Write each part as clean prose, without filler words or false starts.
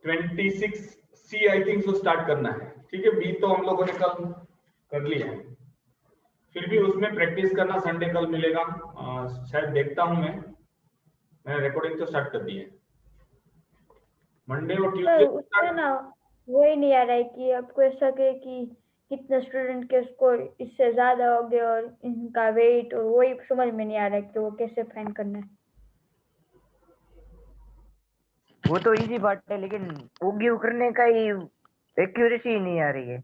26C I think so start करना है। ठीक है, बी तो हम लोगों ने कल कर लिया है, फिर भी उसमें प्रैक्टिस करना। संडे कल मिलेगा, शायद देखता हूं मैंने रिकॉर्डिंग तो स्टार्ट कर दी है। मंडे और ट्यूसडे उसमें ना वही नहीं आ रहा है कि आपको ऐसा कहे कि कितने स्टूडेंट के स्कोर इससे ज्यादा हो गए और इनका वेट, और वही समझ में नहीं आ रहा है कि वो कैसे फाइंड करना है। वो तो इजी बात है, लेकिन ओगिव करने का ही एक्यूरेसी ही नहीं आ रही है।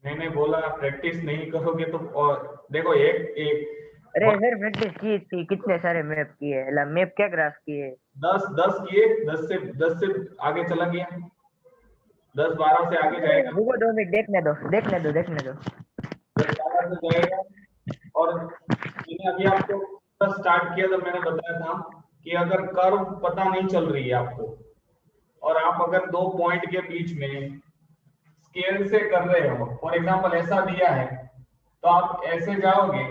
मैंने बोला प्रैक्टिस नहीं करोगे तो, और देखो एक अरे सर प्रैक्टिस की थी, कितने सारे मैप किए, मैप क्या ग्राफ किए, 10 किए, 10 से आगे चला गया, 10-12 से आगे जाएगा, रुको 2 मिनट, देखने दो 10-12 से जाएगा। और मैंने अभी आपको स्टार्ट किया तो मैंने बताया था कि अगर कर्व पता नहीं चल रही है आपको, और आप अगर 2 पॉइंट के बीच में स्केल से कर रहे हो, फॉर एग्जांपल ऐसा दिया है तो आप ऐसे जाओगे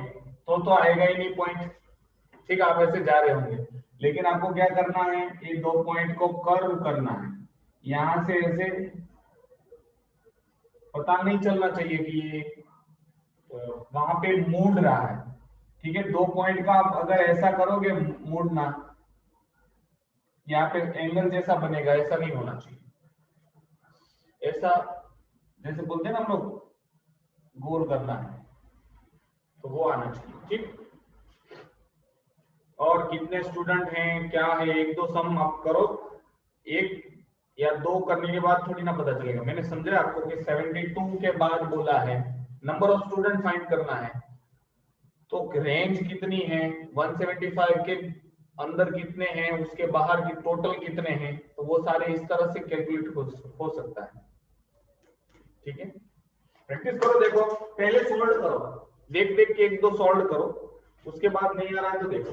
तो आएगा ही नहीं पॉइंट। ठीक है, आप ऐसे जा रहे होंगे, लेकिन आपको क्या करना है, ये 2 पॉइंट को कर्व करना है। यहां से ऐसे पता नहीं चलना चाहिए कि ये वहां पे मुड़ रहा है। ठीक है, 2 पॉइंट का आप अगर ऐसा करोगे मुड़ना, यहाँ पे एंगल जैसा बनेगा, ऐसा नहीं होना चाहिए। ऐसा जैसे बोलते हैं ना हम लोग, गोल करना है, तो वो आना चाहिए। ठीक, और कितने स्टूडेंट हैं क्या है, 1-2 सम आप करो, 1 या 2 करने के बाद थोड़ी ना पता चलेगा। मैंने समझा आपको कि 72 के बाद बोला है नंबर ऑफ स्टूडेंट फाइंड करना है, तो रेंज कितनी है, 175 के अंदर कितने हैं, उसके बाहर की टोटल कितने हैं, तो वो सारे इस तरह से कैलकुलेट हो सकता है। ठीक है, प्रैक्टिस करो, देखो पहले सॉल्व करो, देख के 1-2 सॉल्व करो, उसके बाद नहीं आ रहा है तो देखो।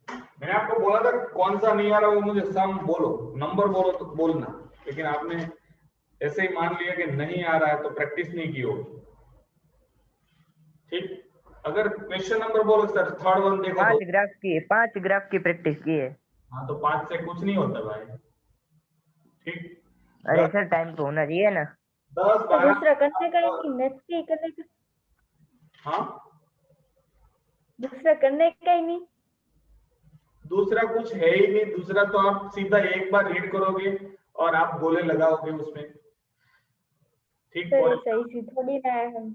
मैंने आपको बोला था कौन सा नहीं आ रहा वो मुझे सम बोलो, नंबर बोलो तो बोलना, लेकिन आपने ऐसे ही मान लिया कि नहीं आ रहा है तो प्रैक्टिस नहीं की होगी। ठीक, अगर क्वेश्चन नंबर बोलो सर, थर्ड वन देखो, 5 ग्राफ की प्रैक्टिस की है। हाँ तो 5 से कुछ नहीं होता भाई। ठीक, अरे सर टाइम तो होना चाहिए ना। 10-12 दूसरा करने का ही नहीं, मैथ्स के ही करने का। हाँ, दूसरा करने का ही नहीं, दूसरा कुछ है ही नहीं। दूसरा तो आप सीधा एक बार रीड करोगे और आप गोले लगाओगे उसमें। ठीक, सर सही सी थोड़ी ना है, हम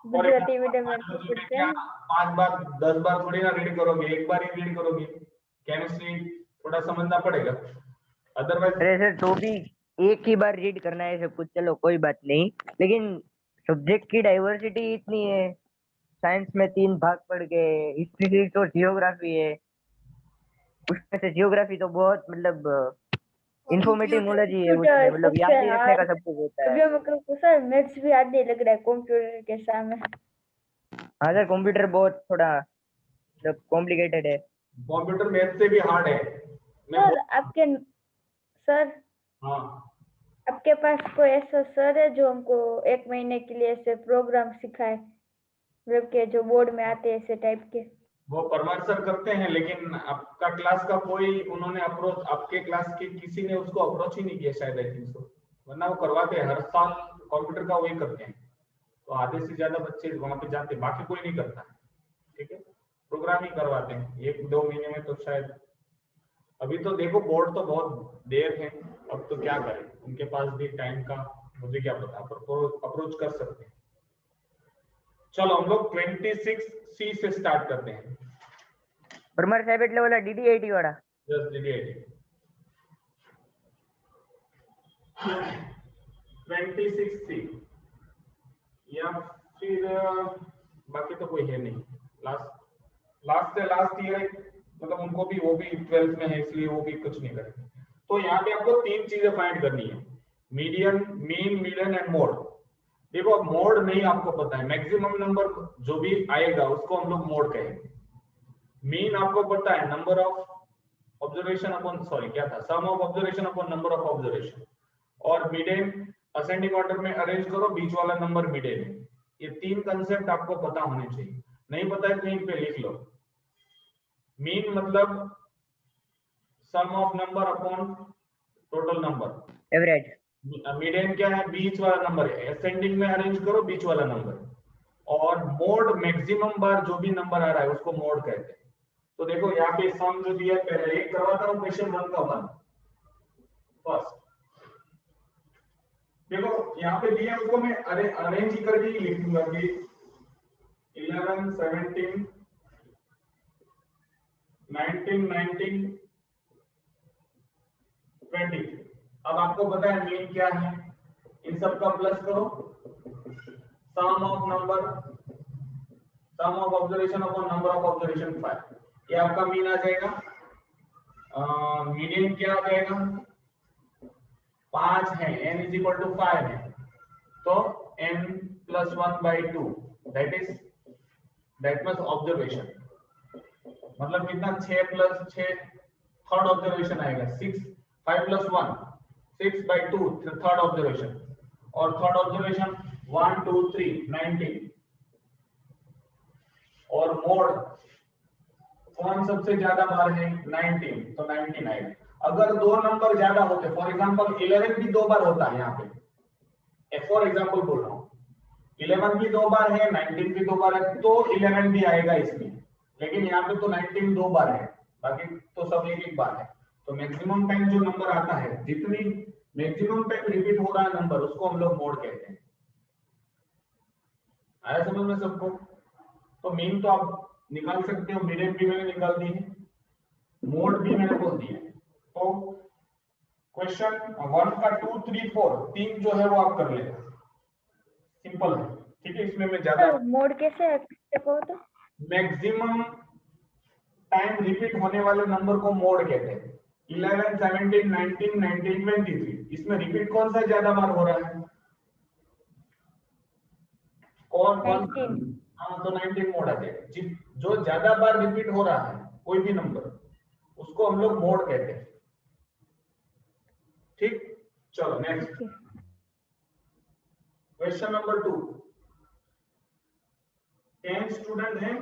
गुजराती मीडियम में पढ़ते हैं। 5 बार 10 बार थोड़ी ना रीड करोगे, एक बार ही रीड करोगे। केमिस्ट्री थोड़ा समझना पड़ेगा, अदरवाइज। अरे सर तो भी एक ही बार रीड करना है सब कुछ, चलो कोई बात नहीं, लेकिन सब्जेक्ट की डाइवर्सिटी इतनी है, साइंस में 3 भाग पड़ गए, हिस्ट्री तो जियोग्राफी है, उसमें से जियोग्राफी तो बहुत मतलब इंफॉर्मेटिव नॉलेज ही है उसमें, कंप्यूटर मतलब सबसे याद ही रखने का हार्ड। सब कुछ होता है। अभी मेरे को सर मैथ्स भी आने लग रहा है कंप्यूटर के सामने। हाँ सर कंप्यूटर बहुत थोड़ा मतलब कॉम्प्लिकेटेड है। कंप्यूटर मैथ से भी हार्ड है। सर आपके, सर हाँ, आपके पास कोई ऐसा सर है जो हमको 1 महीने के लिए ऐसे प्रोग्राम सिखाए, मतलब के जो बोर्ड में आते हैं ऐसे टाइप के? वो परमार सर करते हैं, लेकिन आपका क्लास का कोई उन्होंने अप्रोच, आपके क्लास के किसी ने उसको अप्रोच ही नहीं किया शायद, आई थिंक सो। वरना वो करवाते हैं हर साल, कंप्यूटर का वही करते हैं, तो आधे से ज्यादा बच्चे वहां पे जाते हैं, बाकी कोई नहीं करता है। ठीक है, प्रोग्राम ही करवाते हैं 1-2 महीने में तो शायद। अभी तो देखो बोर्ड तो बहुत देर है, अब तो क्या करें, उनके पास भी टाइम का मुझे क्या पता, अप्रोच कर सकते हैं। चलो हम लोग 26C से स्टार्ट करते हैं। परमार साहब એટલે वाला डीडीआईटी वाला जस्ट डीडीआईटी 26C, या फिर बाकी तो कोई है नहीं। लास्ट से लास्ट ईयर, मतलब उनको भी, वो भी 12th में है इसलिए वो भी कुछ नहीं करेंगे। तो यहाँ पे आपको 3 चीजें फाइंड करनी है, median, mean, median and mode. देखो अब मोड नहीं आपको पता है, मैक्सिमम नंबर जो भी आएगा उसको हम लोग मोड कहेंगे। मीन आपको पता है, number of observation upon, sorry क्या था, sum of observation upon number of observation. और मिडेन असेंडिंग ऑर्डर में अरेंज करो, बीच वाला नंबर मिडेन है। ये 3 कंसेप्ट आपको पता होने चाहिए, नहीं पता है कहीं पे लिख लो। मीन मतलब sum of number upon total number. Average. Median क्या है? बीच वाला नंबर है, असेंडिंग में अरेंज करो बीच वाला नंबर। और मोड मैक्सिमम बार जो भी नंबर आ रहा है उसको मोड कहते हैं। तो देखो यहाँ पे सम जो दिया है, पहले एक करवाता हूँ क्वेश्चन 1 का 1 फर्स्ट। देखो यहाँ पे दिया उसको मैं अरेंज ही करके ही लिखूंगा कि 11 17 19 19 20। अब आपको पता है मीन क्या है, इन सब का प्लस करो, sum of number, sum of observation upon number of observation 5, ये आपका मीन आ जाएगा। मीडियन क्या आ जाएगा? 5 है, n इज इक्वल टू 5 है, तो n plus 1/2 that means observation, मतलब कितना 6 प्लस 6 थर्ड ऑब्जर्वेशन आएगा। 6 5 प्लस 1 6/2 थर्ड ऑब्जर्वेशन, और थर्ड ऑब्जर्वेशन 1 2 3 19। और मोड कौन सबसे ज्यादा बार है? 19, तो 99। अगर दो नंबर ज्यादा होते, फॉर एग्जांपल 11 भी 2 बार होता है यहाँ पे, फॉर एग्जांपल बोल रहा हूँ, 11 भी 2 बार है, 19 भी 2 बार है, तो 11 भी आएगा इसमें। लेकिन यहाँ पे तो 19 2 बार है, बाकी तो सब एक बार है। तो मैक्सिमम टाइम जो नंबर आता है, जितनी मैक्सिमम टाइम रिपीट हो रहा है नंबर, उसको हम लोग मोड कहते हैं। आया समझ में सबको? तो मीन तो आप निकाल सकते हो, मीडियन भी मैंने निकाल दी है, मोड भी मैंने बोल दिया है। तो क्वेश्चन 1 का 2 3 4 3 जो है वो आप कर लेना, सिंपल है, ठीक है। इसमें मैं ज्यादा मोड कैसे है देखो तो। मैक्सिमम टाइम रिपीट होने वाले नंबर को मोड कहते हैं। 11 17 19 19 23, इसमें रिपीट कौन सा ज्यादा बार हो रहा है? कौन? हाँ, तो 19 मोड आ जाएगा। जो ज्यादा बार रिपीट हो रहा है कोई भी नंबर, उसको हम लोग मोड कहते हैं, ठीक। चलो नेक्स्ट क्वेश्चन नंबर 2। 10 स्टूडेंट हैं,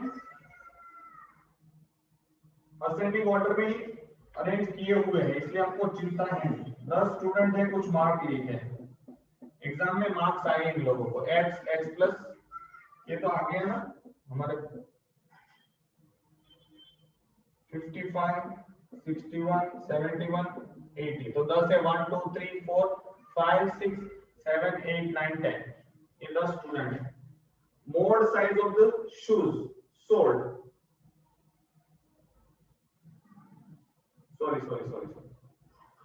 असेंडिंग ऑर्डर में ही अरेंज किए हुए हैं, इसलिए आपको चिंता है। 10 स्टूडेंट हैं, कुछ मार्क लिए हैं, एग्जाम में मार्क्स आए इन लोगों को x x प्लस, ये तो आ गया ना हमारे 55 61 71 80, तो 10 है, 1 2 3 4 5 6 7 8 9 10, ये 10 स्टूडेंट है। Mode size of the shoes sold, sorry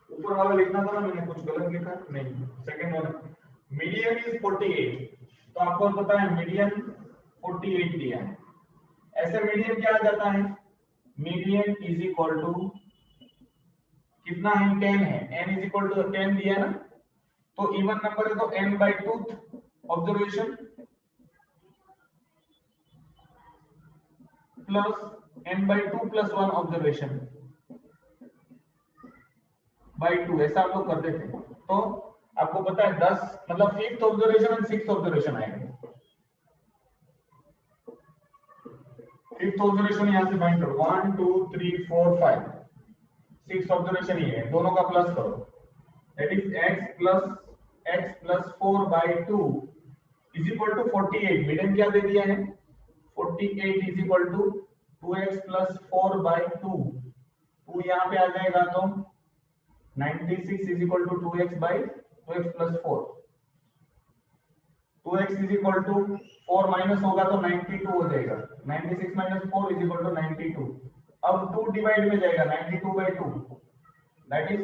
ऊपर वाला लिखना था ना, मैंने कुछ गलत लिखा नहीं, सेकंड वाला। मीडियन इज 48, तो आपको पता है मीडियन 48 दिया है। ऐसे मीडियन क्या आ जाता है? मीडियन इज इक्वल टू कितना है? 10 है, n इज इक्वल टू 10 दिया ना, तो इवन नंबर है तो n/2 observation plus n/2 plus 1 observation by 2, ऐसा आप लोग करते थे। तो आपको पता है 10 मतलब 5th ऑब्जर्वेशन और 6th ऑब्जर्वेशन आएगा। 5th ऑब्जर्वेशन यहां से फाइंड करो, 1 2 3 4 5, 6th ऑब्जर्वेशन ये है, दोनों का प्लस करो, that is x plus 4/2 is equal to 48। Median क्या दे दिया है? 48 is equal to 2x plus 4/2, 2 यहाँ पे आ जाएगा तो 96 is equal to 2x plus 4, 2x is equal to 4 minus होगा तो 92 हो जाएगा, 96 माइनस 4 इज इक्वल टू 92। अब 2 डिवाइड में जाएगा 92/2, दैट इज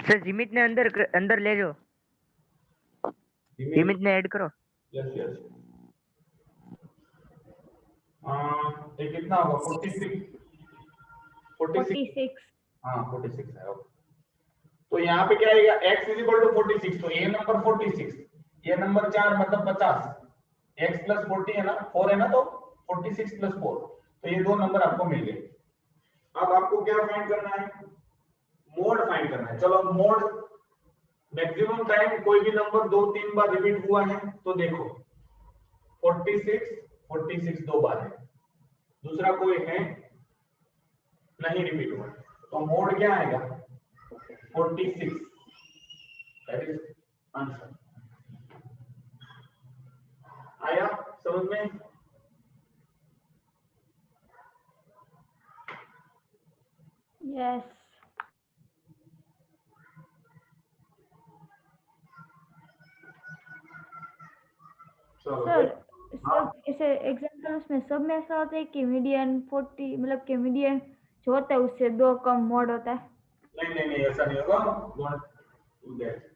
सर लिमिट ने अंदर ले जाओ, लिमिट ने ऐड करो। यस ये कितना होगा? 46 हाँ 46 है। ओके, तो यहाँ पे क्या आएगा? x इज इक्वल टू 46, तो ये नंबर 46, ये नंबर 4 मतलब 50, x प्लस 40 है ना, 4 है ना, तो 46 प्लस 4, तो ये दो नंबर आपको मिल गए। अब आपको क्या फाइंड करना है? मोड फाइंड करना है। चलो मोड, मैक्सिमम टाइम कोई भी नंबर 2-3 बार रिपीट हुआ है, तो देखो 46 2 बार है, दूसरा कोई है नहीं रिपीट हुआ, तो मोड क्या आएगा 46, दैट इज आंसर। आया समझ में? यस चलो सर। हाँ सब ऐसे एग्जाम्पल्स में सब में ऐसा होता है कि मीडियन 40 मतलब कि मीडियन जो होता है उससे 2 कम मोड होता है। नहीं नहीं नहीं ऐसा नहीं होगा, डोंट डू दैट।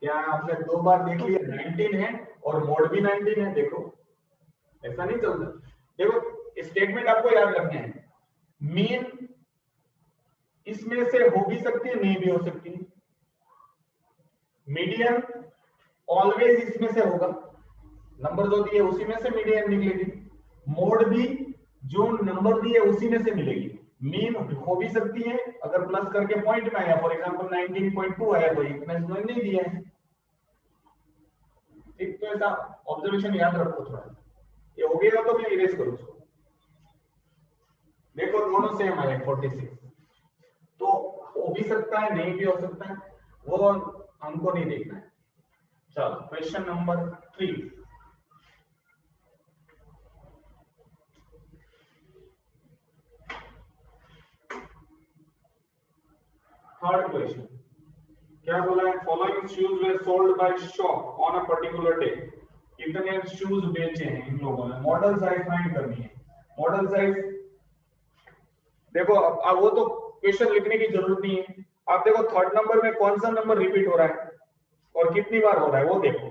क्या आपने 2 बार देख लिया 19 है और मोड भी 19 है, देखो ऐसा नहीं चलता। देखो स्टेटमेंट आपको याद रखने हैं, मीन इसमें से हो भी सकती है नहीं भी हो सकती है, मीडियन ऑलवेज इसमें से होगा, नंबर जो दिए उसी में से मीडियन निकलेगी, मोड भी जो नंबर दिए उसी में से मिलेगी। मीन हो भी सकती है, अगर प्लस करके पॉइंट में आया, फॉर एग्जांपल 19.2 आया तो इतना नहीं दिया है, ठीक। तो ऐसा ऑब्जर्वेशन याद रखो थोड़ा, ये हो गया तो मैं इरेज करूँ उसको। देखो दोनों सेम आए 46, तो हो भी सकता है नहीं भी हो सकता है, वो हमको नहीं देखना है। चलो क्वेश्चन नंबर 3, थर्ड क्वेश्चन क्या बोला है, following shoes were sold by shop on a particular day. कितने शूज बेचे हैं इन लोगों ने, मॉडल साइज फाइंड करनी है। मॉडल साइज देखो, अब वो तो क्वेश्चन लिखने की जरूरत नहीं है, आप देखो थर्ड नंबर में कौन सा नंबर रिपीट हो रहा है और कितनी बार हो रहा है वो देखो,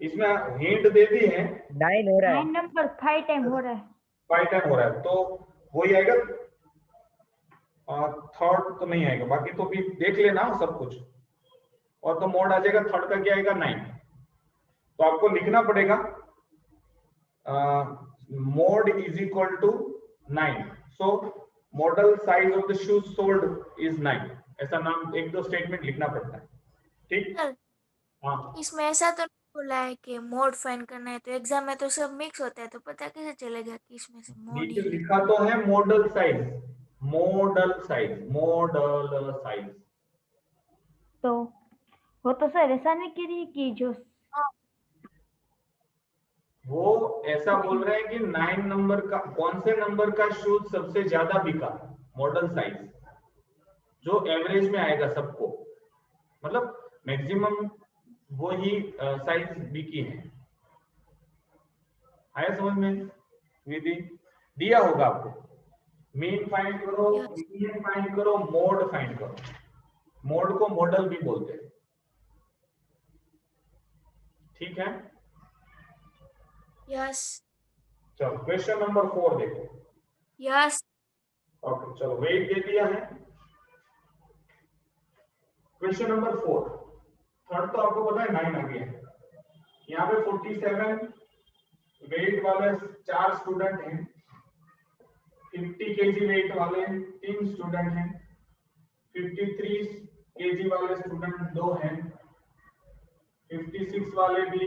इसमें हिंट दे दी है 9 हो रहा है। 9 नंबर 5 टाइम हो रहा है। 5 टाइम हो रहा है, तो वही आएगा, थर्ड तो नहीं आएगा, बाकी तो भी देख लेना सब कुछ, और तो मोड आ जाएगा, थर्ड का क्या आएगा 9। तो आपको लिखना पड़ेगा mode is equal to 9, so modal size of the shoes sold is 9, ऐसा नाम एक दो स्टेटमेंट लिखना पड़ता है, ठीक। सर हाँ इसमें ऐसा तो नहीं बोला है कि मोड फाइंड करना है, तो एग्जाम में तो सब मिक्स होता है, तो पता कैसे चलेगा कि इसमें से मोड नीचे ही है? लिखा तो है model size, model size, model size. तो वो तो सर ऐसा नहीं कह रही कि जो हाँ, वो ऐसा बोल रहे हैं कि 9 नंबर का कौन से नंबर का शूज सबसे ज्यादा बिका, मॉडल साइज जो एवरेज में आएगा सबको, मतलब मैक्सिमम वो ही साइज बिकी है। आया समझ में विधि? दिया होगा आपको, मीन फाइंड करो, यस मीडियन फाइंड करो, मोड फाइंड करो। मोड को मॉडल भी बोलते हैं, ठीक है। यस चलो क्वेश्चन नंबर 4 देखो। यस ओके चलो वेट दे दिया है। क्वेश्चन नंबर 4, थर्ड तो आपको पता है 9 आ गया है, यहाँ पे 47 वेट वाले 4 स्टूडेंट हैं, 50 केजी वेट वाले 3 स्टूडेंट हैं, 53 केजी वाले स्टूडेंट 2 हैं, 56 वाले भी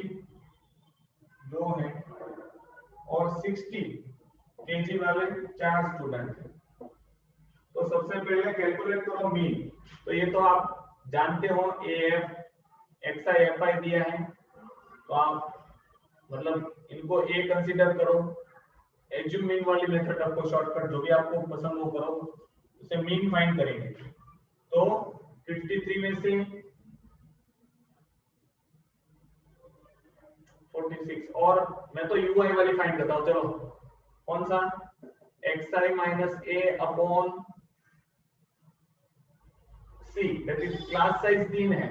2 हैं, और 60 केजी वाले 4 स्टूडेंट हैं। तो सबसे पहले कैलकुलेट करो मीन, तो ये तो आप जानते हो, एएफ एक्सआई एफआई दिया है, तो आप मतलब इनको ए कंसीडर करो, एज्यूम मीन वाली मेथड आपको शॉर्टकट जो भी आपको पसंद हो करो, उसे मीन फाइंड करेंगे। तो 53 में से 46, और मैं तो यूआई वाली फाइंड करता हूं, चलो कौन सा, xi minus A upon C, that is class size 3 है,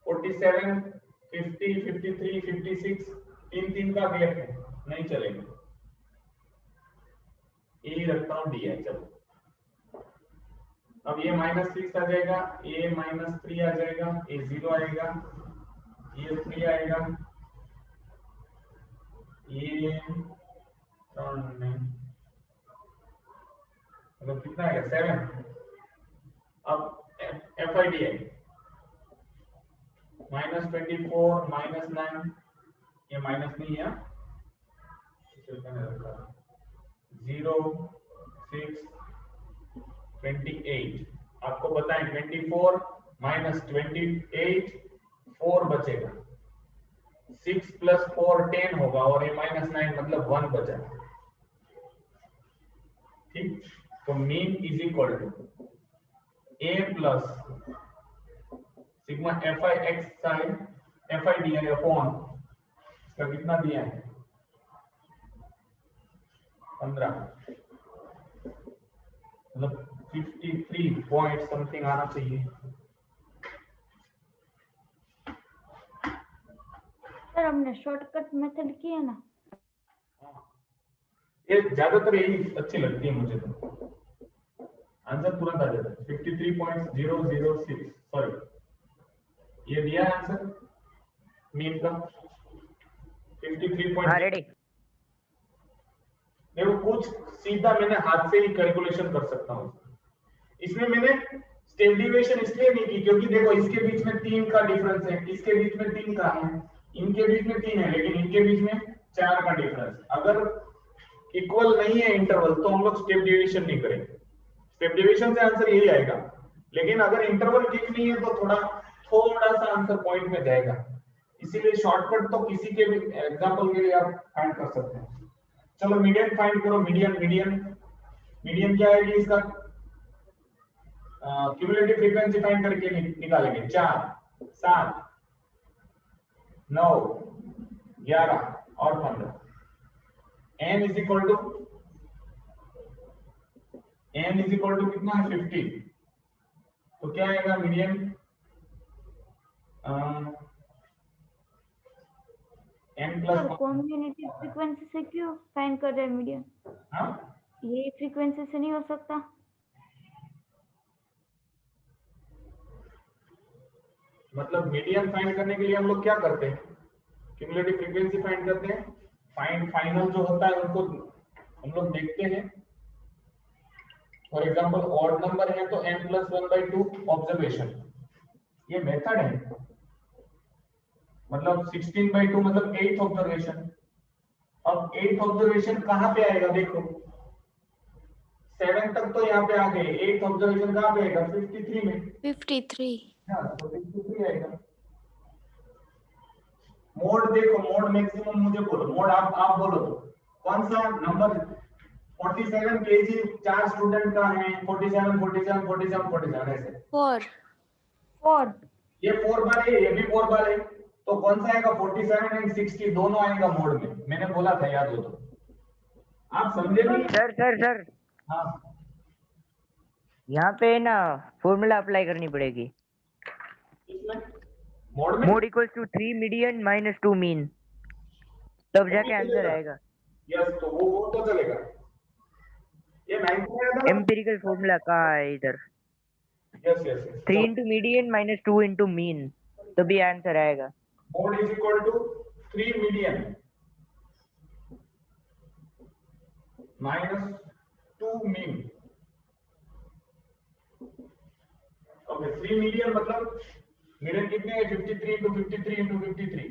47 50 53 56, 3 का गैप है, नहीं चलेगा, ए रखता हूं डी है। चलो अब ये -6 आ जाएगा, ये -3 आ जाएगा, ये 0 आएगा, ये 3 आएगा, ये मतलब कितना आएगा 7। अब एफ आई डी है -24 -9, ये माइनस नहीं है, 0 6 28 आपको बताएं 24 माइनस 28 4 बचेगा 6 प्लस 4 10 होगा और ये माइनस 9 मतलब 1 बचा ठीक तो mean is equal to a plus sigma fi x साइन fi di अपॉन इसका कितना दिया है 15 मतलब 53 पॉइंट समथिंग आना चाहिए सर हमने शॉर्टकट मेथड किया ना। ये ज्यादातर यही अच्छी लगती है मुझे तो आंसर तुरंत आ जाता है 53.006 सॉरी ये दिया है आंसर मीन का 53. हाँ रेडी। देखो कुछ सीधा मैंने हाथ से ही कैलकुलेशन कर सकता हूँ इसमें मैंने स्टेप डिविएशन इसलिए नहीं की क्योंकि देखो इसके बीच में 3 का डिफरेंस है इसके बीच में 3 का है इनके बीच में 3 है लेकिन इनके बीच में 4 का डिफरेंस अगर इक्वल नहीं है इंटरवल तो हम लोग स्टेप डिविएशन नहीं करेंगे स्टेप डिविएशन से आंसर यही आएगा लेकिन अगर इंटरवल ठीक नहीं है तो थोड़ा सा आंसर पॉइंट में जाएगा इसीलिए शॉर्टकट तो किसी के भी एग्जांपल के लिए आप फाइंड कर सकते हैं चलो मीडियन फाइंड करो मीडियन क्या है इसका क्यूमुलेटिव फ्रीक्वेंसी फाइंड करके निकालेंगे 4 7 9 11 और 15 n इज इक्वल टू कितना है 50 तो क्या आएगा median n plus community frequency से क्यों फाइंड कर रहे हैं मीडियन? हाँ ये फ्रीक्वेंसी से नहीं हो सकता? मतलब मीडियन फाइंड करने के लिए हम लोग क्या करते हैं क्यूमुलेटिव फ्रीक्वेंसी फाइंड करते हैं फाइनल जो होता है उनको हम लोग देखते हैं फॉर एग्जांपल ऑड नंबर है तो n प्लस 1/2 ऑब्जर्वेशन ये मेथड है मतलब 16/2 मतलब 8th ऑब्जर्वेशन अब 8th ऑब्जर्वेशन कहां पे आएगा देखो 7 तक तो यहाँ पे आ गए 8th ऑब्जर्वेशन कहां पे आएगा 53 में 53 हाँ तो 53 आएगा मोड देखो मोड मैक्सिमम मुझे बोलो मोड आप बोलो तो कौन सा नंबर 47 केजी 4 स्टूडेंट का है 47 ऐसे 4 ये 4 बार है ये भी 4 बार है तो कौन सा आएगा 47 एंड 60 दोनों आएगा मोड में मैंने बोला था याद हो तो आप समझे नहीं सर हाँ यहाँ पे ना फॉर्मूला अप्लाई करनी पड़ेगी इसमें मोड में mode equals to 3 median minus 2 mean तब जाके आंसर आएगा यस तो वो तो चलेगा ये 9 में आया था एम्पिरिकल फॉर्मूला कहाँ है इधर yes 3 into median minus 2 into mean तभी आंसर आएगा mode is equal to 3 median minus 2 mean okay 3 median मतलब मीडियन कितने है 53 into 53 into 53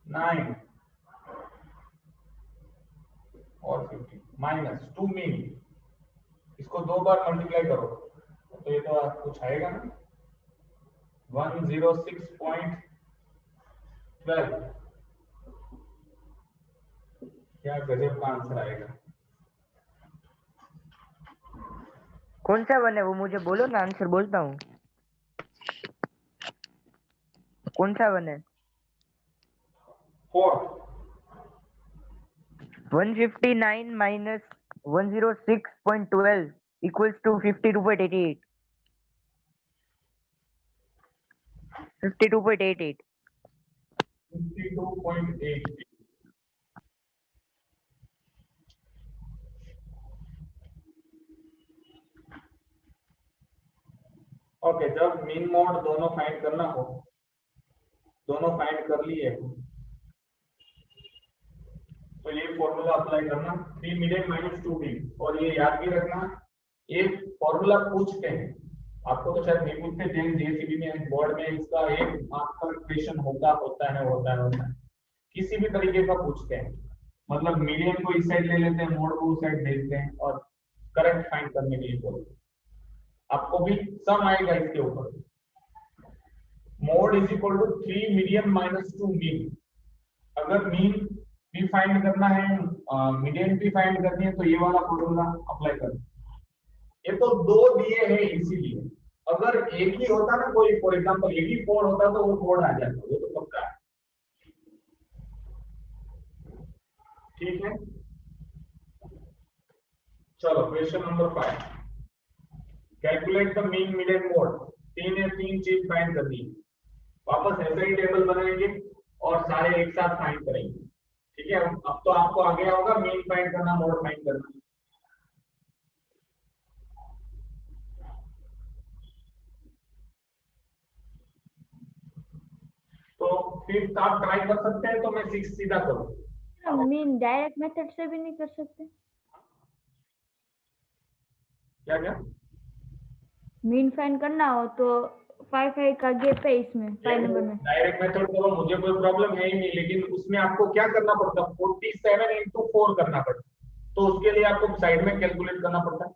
9 और 50 माइनस 2 मीन इसको 2 बार मल्टीप्लाई करो तो ये तो कुछ आएगा ना 106.12 क्या गजब का आंसर आएगा कौन सा वन है वो मुझे बोलो ना आंसर बोलता हूँ कौन सा वन है 4 159 minus 106.12 equals to 52.88 52.88 52.8 ओके जब मीन मोड दोनों फाइंड करना हो दोनों फाइंड कर लिए तो ये फॉर्मूला अप्लाई करना 3 मीडियन माइनस 2 मीन और ये याद भी रखना एक फॉर्मूला पूछते हैं आपको तो शायद नहीं पूछते जेसीबी में बोर्ड में इसका एक आपका क्वेश्चन होता है किसी भी तरीके का पूछते हैं मतलब मीडियन को इस साइड ले लेते हैं मोड को उस साइड भेजते हैं और करंट फाइंड करने के लिए बोल, आपको भी सम आएगा इसके ऊपर। Mode is equal to 3 median minus 2 mean. अगर मीन भी फाइंड करना है, मीडियन भी फाइंड करनी है, तो ये वाला फॉर्मूला अप्लाई कर। ये तो दो दिए हैं इसीलिए, अगर एक ही होता ना कोई, फॉर एग्जांपल एक ही कोड होता तो वो कोड आ जाता, वो तो पक्का है। ठीक है, चलो question number 5, calculate the mean median mode. तीन चीज फाइंड करनी है, वापस ऐसा ही टेबल बनाएंगे और सारे एक साथ फाइंड करेंगे। ठीक है, अब तो आपको आ गया होगा मीन फाइंड करना, मोड फाइंड करना। तो फिर आप ट्राई कर सकते हैं, तो मैं 6 सीधा करूं। मीन डायरेक्ट मेथड से भी नहीं कर सकते? क्या क्या मीन फाइंड करना हो तो 5 का गैप है इसमें 5 नंबर में। डायरेक्ट मेथड करो, मुझे कोई प्रॉब्लम है ही नहीं, लेकिन उसमें आपको क्या करना पड़ता है, 47 into 4 करना पड़ता है, तो उसके लिए आपको साइड में कैलकुलेट करना पड़ता है।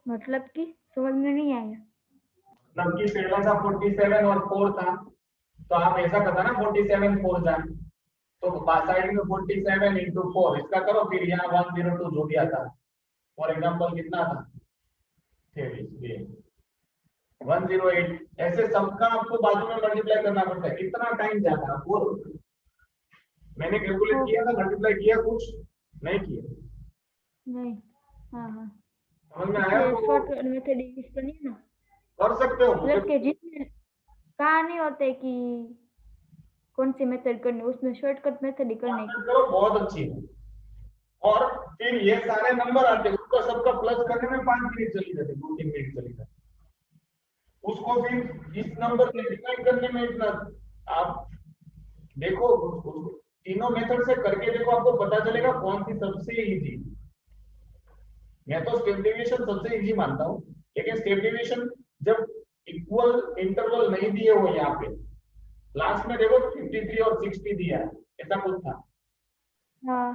मतलब कि समझ में नहीं आया। मतलब कि पहला था 47 और 4 था, तो आप ऐसा करता ना 47 4 जाए, तो साइड में 47 into 4 इसका करो, फिर यहाँ 102 जो भी आता है। फॉर एग्जाम्पल कितना था 108, ऐसे सबका आपको बाजू में मल्टीप्लाई करना पड़ता है। कितना टाइम जाता है वो मैंने कैलकुलेट किया था, मल्टीप्लाई किया, कुछ नहीं किया। नहीं, हाँ हाँ समझ में आया? तो शॉर्टकट मेथड यूज करनी है ना, कर सकते हो, मतलब कि जिसमें कहा नहीं होते कि कौन सी मेथड करनी, उसमें शॉर्टकट मेथड ही करने की। करो, बहुत अच्छी है। और फिर ये सारे नंबर आते हैं, उसका सबका प्लस करने में 5 मिनट चली जाती, 2-3 मिनट चली जाती। उसको फिर इस नंबर से डिवाइड करने में इतना, आप देखो तीनों मेथड से करके देखो, आपको पता चलेगा कौन सी सबसे इजी। मैं तो स्टेप डेविएशन सबसे इजी मानता हूँ, लेकिन स्टेप डेविएशन जब इक्वल इंटरवल नहीं दिए हो, यहाँ पे लास्ट में देखो 53 और 60 दिया है, ऐसा कुछ था। हाँ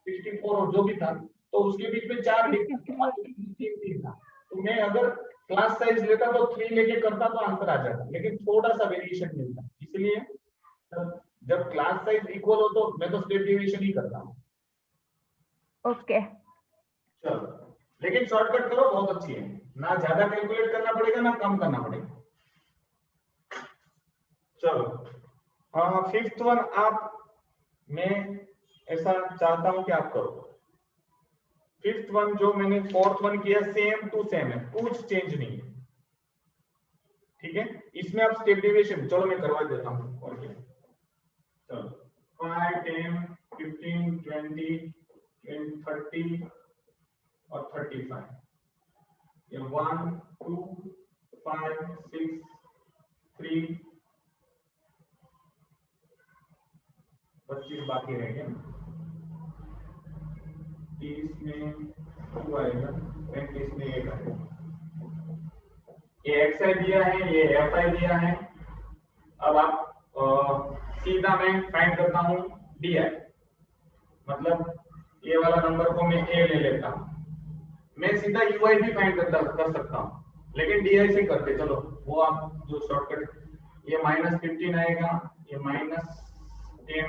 64 और जो भी था, तो उसके बीच में 4 3 था। तो मैं अगर क्लास साइज लेता तो 3 लेके करता तो आंसर आ जाता, लेकिन थोड़ा सा वेरिएशन मिलता, इसलिए जब क्लास साइज इक्वल हो तो मैं तो स्टेप डेविएशन ही करता हूँ। ओके चलो, लेकिन शॉर्टकट करो, बहुत अच्छी है, ना ज्यादा कैलकुलेट करना पड़ेगा ना कम करना पड़ेगा। चलो फिफ्थ वन आप, मैं ऐसा चाहता हूं कि आप करो। फिफ्थ वन जो मैंने फोर्थ वन किया, सेम टू सेम है, कुछ चेंज नहीं है। ठीक है, इसमें आप स्टेप डेविएशन, चलो मैं करवा देता हूं। और क्या, चलो 5 10 15 20 30 और 35, ये 1 2 5 6 3 25 बाकी रह गए। 30 में 2 आएगा, 35 में 1 आएगा। ये xi दिया है, ये fi दिया है। अब आप सीधा मैं फाइंड करता हूँ di, मतलब ये वाला नंबर को मैं a ले लेता हूँ। मैं सीधा ui भी फाइंड कर सकता हूँ, लेकिन di से करते, चलो वो आप जो शॉर्टकट, ये -15 आएगा, ये -10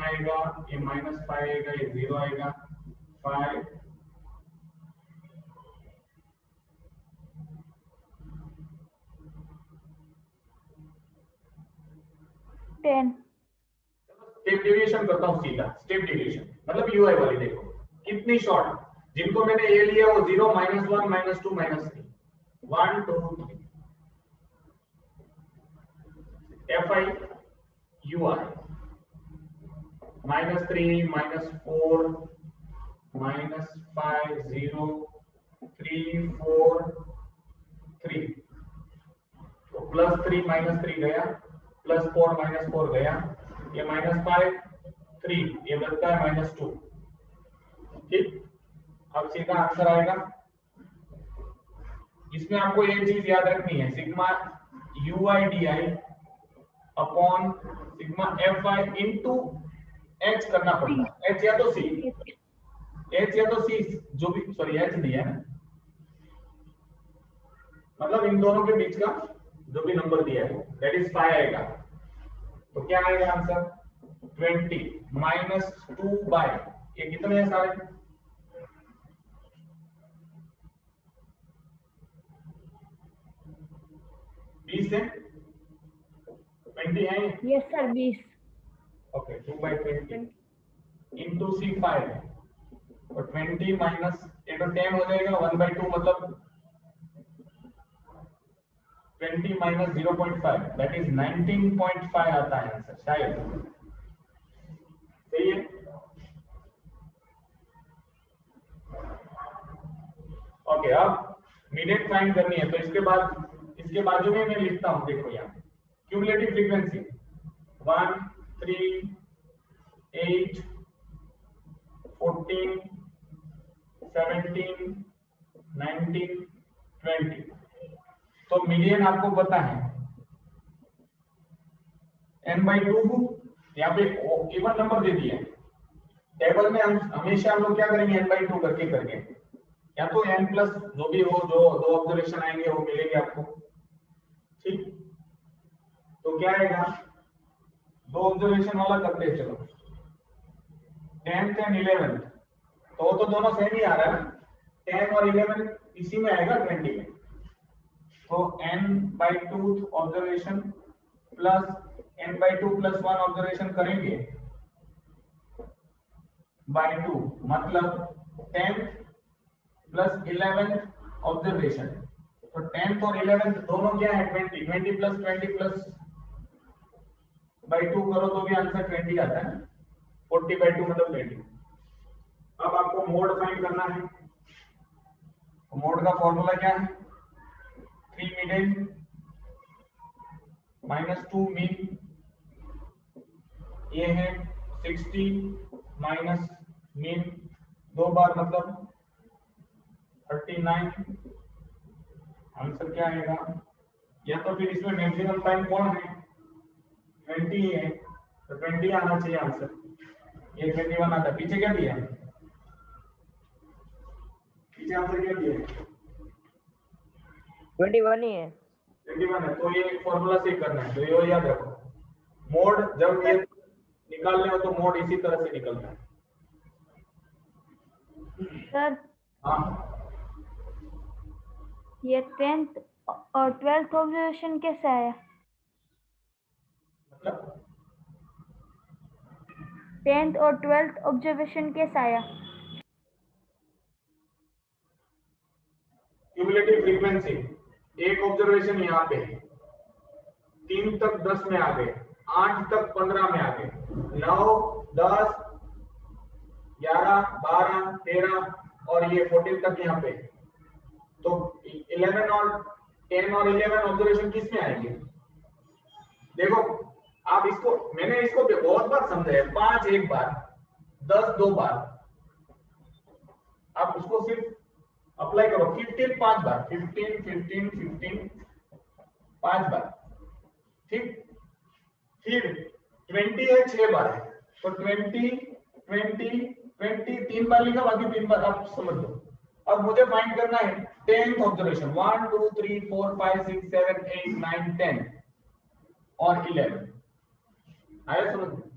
आएगा, ये -5 आएगा, ये 0 आएगा, 5 10। स्टेप डेविएशन करता हूँ सीधा, स्टेप डेविएशन मतलब यूआई वाली देखो कितनी शॉर्ट, जिनको मैंने ए लिया वो 0 -1 -2 -3 1 2 3 fi ui -3 -4 -5 0 3 4 3, तो +3 -3 गया, +4 -4 गया, ये -5 3, ये बचता है -2। ठीक, अब सीधा आंसर आएगा। इसमें आपको ये चीज याद रखनी है, sigma ui di upon sigma fi into h करना पड़ता है, h या तो c, h या तो c जो भी, सॉरी h दिया है, मतलब इन दोनों के बीच का जो भी नंबर दिया है दैट इज 5 आएगा। तो क्या आएगा आंसर 20 माइनस 2 बाय, ये कितने हैं सारे, 20 है, 20 है, yes sir 20। Okay 2 by 20 into C 5 है, और 20 माइनस ये तो 10 हो जाएगा, 1 बाय 2 मतलब 20 माइनस 0.5 दैट इज 19.5 आता है आंसर शायद, सही है। ओके अब मीडियन फाइंड करनी है, तो इसके बाजू में मैं लिखता हूं, देखो यहाँ क्यूमुलेटिव फ्रीक्वेंसी 1 3 8 14 17 19 20, तो मीडियन आपको पता है n/2, यहाँ पे इवन नंबर दे दिए टेबल में, हम हमेशा हम लोग क्या करेंगे n/2 करके या तो n प्लस जो भी हो, जो दो ऑब्जर्वेशन आएंगे वो मिलेंगे आपको, ठीक। तो क्या आएगा, दो ऑब्जर्वेशन वाला करते हैं, चलो 10th एंड 11th, तो वो तो दोनों सेम ही आ रहा है ना, 10 और 11 इसी में आएगा 20 में, तो n/2 observation plus n/2 plus 1 observation करेंगे बाय 2, मतलब 10th प्लस 11th ऑब्जर्वेशन, तो 10th और 11th दोनों क्या है 20, 20 प्लस 20 प्लस बाय 2 करो तो भी आंसर 20 आता है, 40 बाय 2 मतलब 20। अब आपको मोड फाइंड करना है, मोड का फॉर्मूला क्या है, 3 मीडियन माइनस 2 मीन, ये है 60 माइनस मीन, 2 बार मतलब 39, आंसर क्या आएगा, या तो फिर इसमें मैक्सिमम टाइम कौन है 20 है, तो 20 आना चाहिए आंसर, ये 21 आता है, पीछे क्या दिया है, पीछे आंसर क्या दिया है 21 ही है, 21 है, तो ये फॉर्मूला से करना है, तो ये याद रखो, मोड जब ये निकालने हो तो मोड इसी तरह से निकलता है। सर हाँ ये 10th और 12th ऑब्जर्वेशन कैसे आया, मतलब 10th और 12th ऑब्जर्वेशन कैसे आया, क्यूमुलेटिव फ्रीक्वेंसी, एक ऑब्जर्वेशन यहाँ पे है, 3 तक 10 में आ गए, 8 तक 15 में आ गए, 9 10 11 12 13 और ये 14 तक यहाँ पे, तो 11 और 10 और 11 ऑब्जर्वेशन किस में आएंगे, देखो आप इसको, मैंने इसको बहुत बार समझाया, 5 एक बार, 10 2 बार, आप उसको सिर्फ अप्लाई करो, 15 5 बार, 15 15 15 5 बार, ठीक। फिर 20 है 6 बार है, तो 20 20 20 3 बार लिखा, बाकी 3 बार आप समझ लो। अब मुझे फाइंड करना है 10th ऑब्जर्वेशन, 1 2 3 4 5 6 7 8 9 10 और 11, आया समझ में,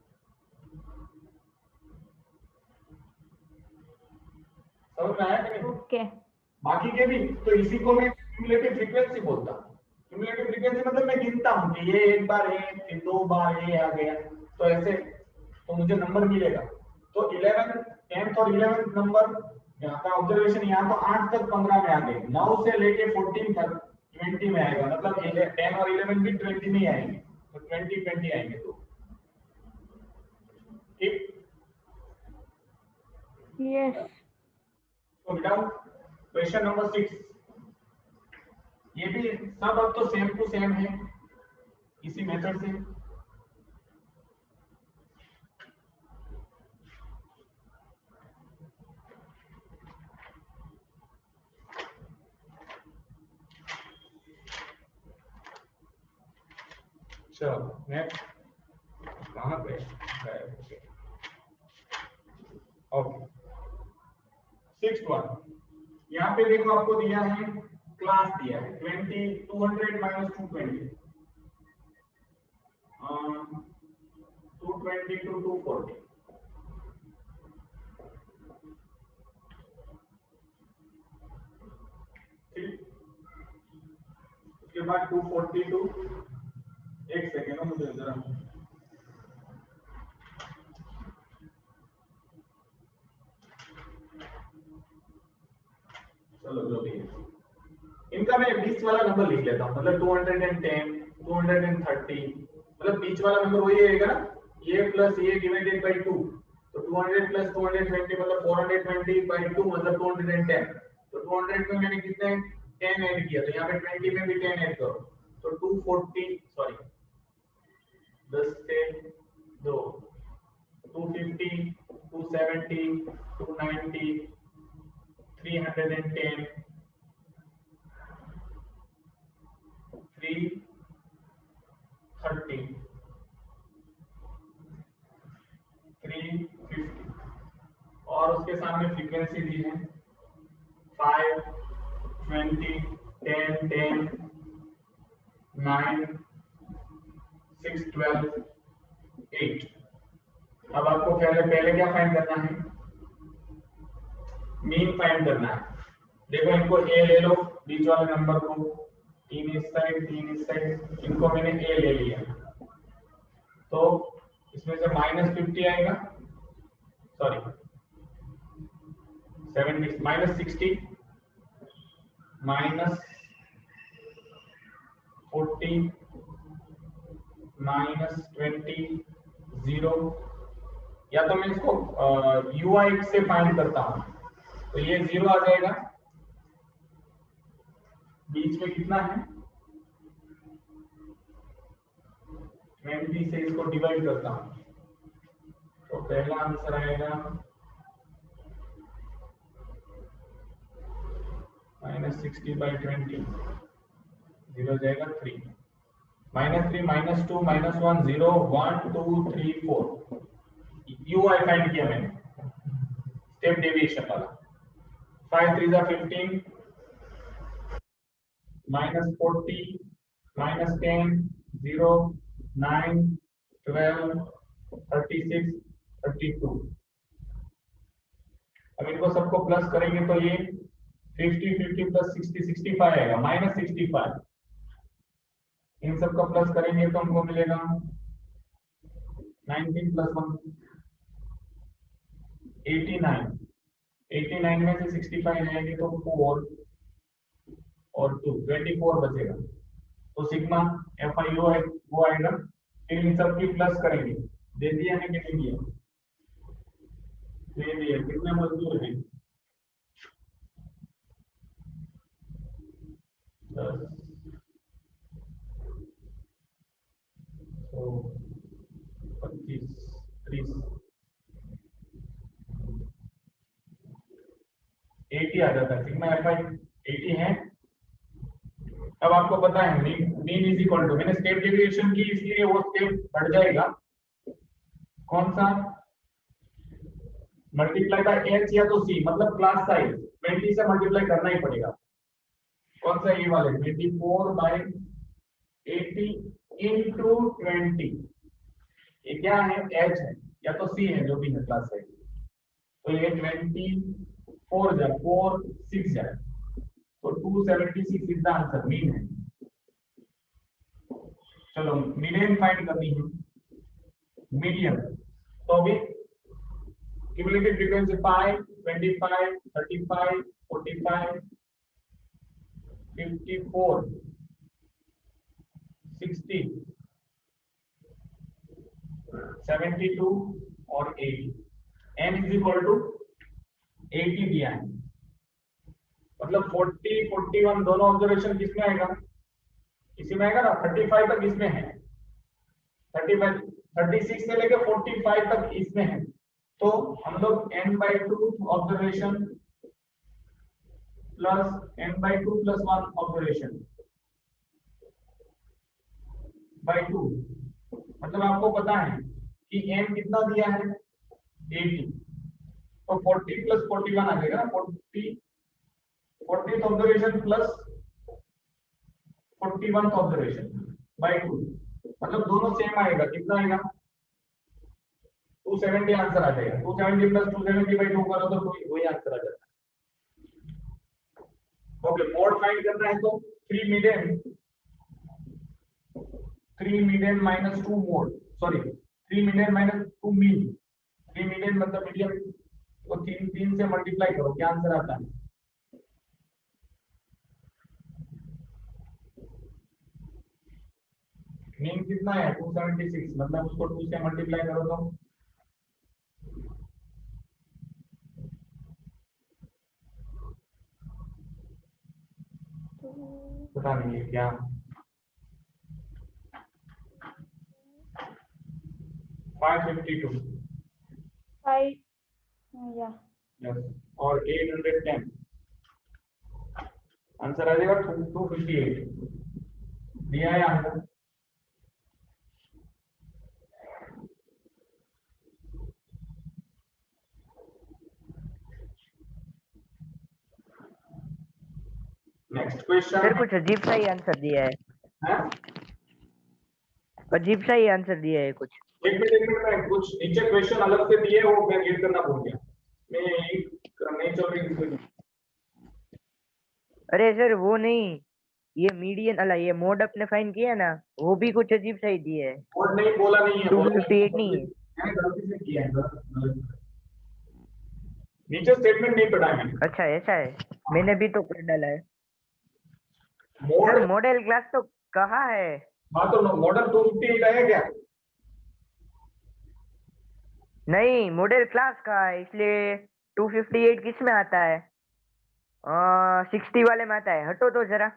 समझ में आया कि नहीं, ओके बाकी के भी, तो इसी को मैं क्यूमुलेटिव फ्रीक्वेंसी बोलता हूँ। क्यूमुलेटिव फ्रीक्वेंसी मतलब मैं गिनता हूँ कि ये एक बार है, फिर 2 बार ये आ गया, तो ऐसे तो मुझे नंबर मिलेगा, तो 11 10th और 11th नंबर यहाँ का ऑब्जर्वेशन, यहाँ तो 8 तक 15 में आ गए, 9 से लेके 14 तक 20 में आएगा, मतलब 10 और 11 भी 20 में आएंगे, तो 20 20 आएंगे, तो ठीक। यस तो बेटा क्वेश्चन नंबर 6, ये भी सब अब तो सेम टू सेम है इसी मेथड से, चलो नेक्स्ट कहाँ पे, ओके सिक्स्थ वन, यहाँ पे देखो आपको दिया है क्लास दिया है 20 200 माइनस 220 220 to 240 ठीक, उसके बाद 242 एक सेकेंड मुझे जरा चलो जो भी है इनका मैं बीच वाला नंबर लिख लेता हूँ, मतलब 210 230, मतलब बीच वाला नंबर वही रहेगा ना, ये प्लस ये डिवाइडेड बाय 2, तो 200 प्लस 220 मतलब 420 बाय 2 मतलब 210, तो 200 में मैंने कितने 10 ऐड किया, तो यहाँ पे 20 में भी 10 ऐड करो, तो 240 सॉरी 10 से 2 250 270 290 310 330 350 और उसके सामने फ्रीक्वेंसी दी है 5 20 10 10 9 6 12 8। अब आपको पहले क्या फाइंड करना है, मीन फाइंड करना है। देखो इनको ए ले लो, बीच वाले नंबर को, 3 इस साइड, इनको मैंने ए ले लिया, तो इसमें से -50 आएगा, सॉरी 70 -60 -40 -20 0, या तो मैं इसको UI से फाइंड करता हूं, तो ये 0 आ जाएगा, बीच में कितना है 20 से इसको डिवाइड करता हूं, तो पहला आंसर आएगा -60 by 20, 0 जाएगा 3, -3 -2 -1 0 1 2 3 4, UI फाइंड किया मैंने स्टेप डेविएशन वाला, 5 3 15 -40 -10 0 9 12 36 32। अब इनको सबको प्लस करेंगे तो ये 50 50 प्लस 60 65 आएगा, -65। इन सबको प्लस करेंगे तो हमको मिलेगा 19 प्लस 1 89, 89 में से 65 जाएंगे तो 4 और 2 24 बचेगा, तो सिग्मा FIO है वो आएगा, फिर इन सब की प्लस करेंगे, दे दिया है कि नहीं दिया, दे दिया, कितने मजदूर हैं 10 तो 25 30 80 आ जाता है, सिग्मा FI 80 है। अब आपको पता है मीन इज इक्वल टू, मैंने स्टेप डेविएशन की इसलिए वो स्टेप बढ़ जाएगा, कौन सा मल्टीप्लाई बाय h या तो c, मतलब क्लास साइज 20 से मल्टीप्लाई करना ही पड़ेगा, कौन सा ये वाले 24 बाय 80 इनटू 20, ये क्या है h है या तो c है, जो भी है क्लास साइज, तो ये 24 जाए 4 6 जाए, तो 276 इज द आंसर, मीन है। चलो मीडियन फाइंड करनी है, मीडियन, तो अभी क्यूमुलेटिव फ्रीक्वेंसी 5 25 35 45 54 60 72 और 80, n इज इक्वल टू 80 दिया है, मतलब 40 41 दोनों ऑब्जर्वेशन किसमें आएगा, इसी में आएगा ना, 35 तक इसमें है, 35 36 से लेकर 45 तक इसमें है, तो हम लोग n/2 observation plus n/2 plus 1 observation bye 2, मतलब आपको पता है कि n कितना दिया है 80, तो 40 प्लस 41 आ जाएगा ना, 40th observation plus 41th observation bye 2, मतलब दोनों सेम आएगा, कितना आएगा 270 आंसर आ जाएगा। 270 प्लस 270 बाय 2 करो तो वही आंसर आ जाता है। ओके, मोड फाइंड करना है तो 3 median minus 2 mode, sorry 3 median minus 2 mean, 3 median मतलब मीडियम, तो 3 से मल्टीप्लाई करो, क्या आंसर आता है? मीन कितना है 276, मतलब उसको 2 से मल्टीप्लाई करो तो पता नहीं है क्या, 552 5 या यस, और 810 आंसर आ जाएगा 258, दिया है आंसर। नेक्स्ट क्वेश्चन सर कुछ अजीब सा ही आंसर दिया है, है, अजीब सा ही आंसर दिया है कुछ। एक मिनट में कुछ नीचे क्वेश्चन अलग से दिए, वो मैं रीड करना भूल गया, मैं नहीं चल रही। अरे सर वो नहीं, ये मीडियन अला ये मोड अपने फाइंड किया ना, वो भी कुछ अजीब सा ही दिया है। और नहीं बोला नहीं है, 258 नहीं है। मैंने गलती से किया है, नीचे स्टेटमेंट नहीं पढ़ा है मैंने। अच्छा ऐसा है, मैंने भी तो कर डाला है। मोड सर मॉडल क्लास तो कहाँ है? हाँ तो मॉडल 258 आया क्या? नहीं मॉडल क्लास का है, इसलिए 258 किस में आता है? 60 वाले में आता है। हटो तो जरा,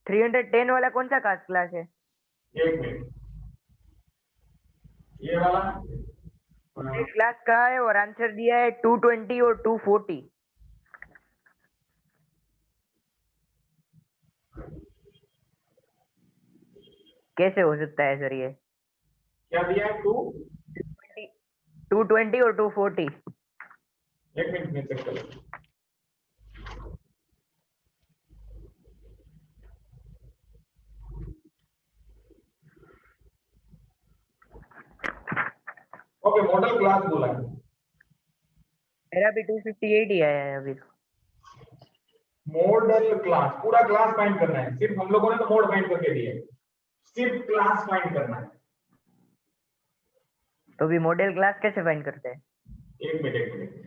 310 वाला कौन सा क्लास है? एक मिनट, ये वाला इस क्लास का है और आंसर दिया है 220 और 240। कैसे हो सकता है सर ये? क्या दिया है 220 और 240। एक मिनट में चेक करो। ओके, मॉडल क्लास बोला है, मेरा भी 258 ही आया है अभी। मॉडल क्लास, पूरा क्लास फाइंड करना है, सिर्फ हम लोगों ने तो मोड फाइंड करके दिया है, सिर्फ क्लास फाइंड करना है। तो भी मॉडल क्लास कैसे फाइंड करते हैं? एक मिनट,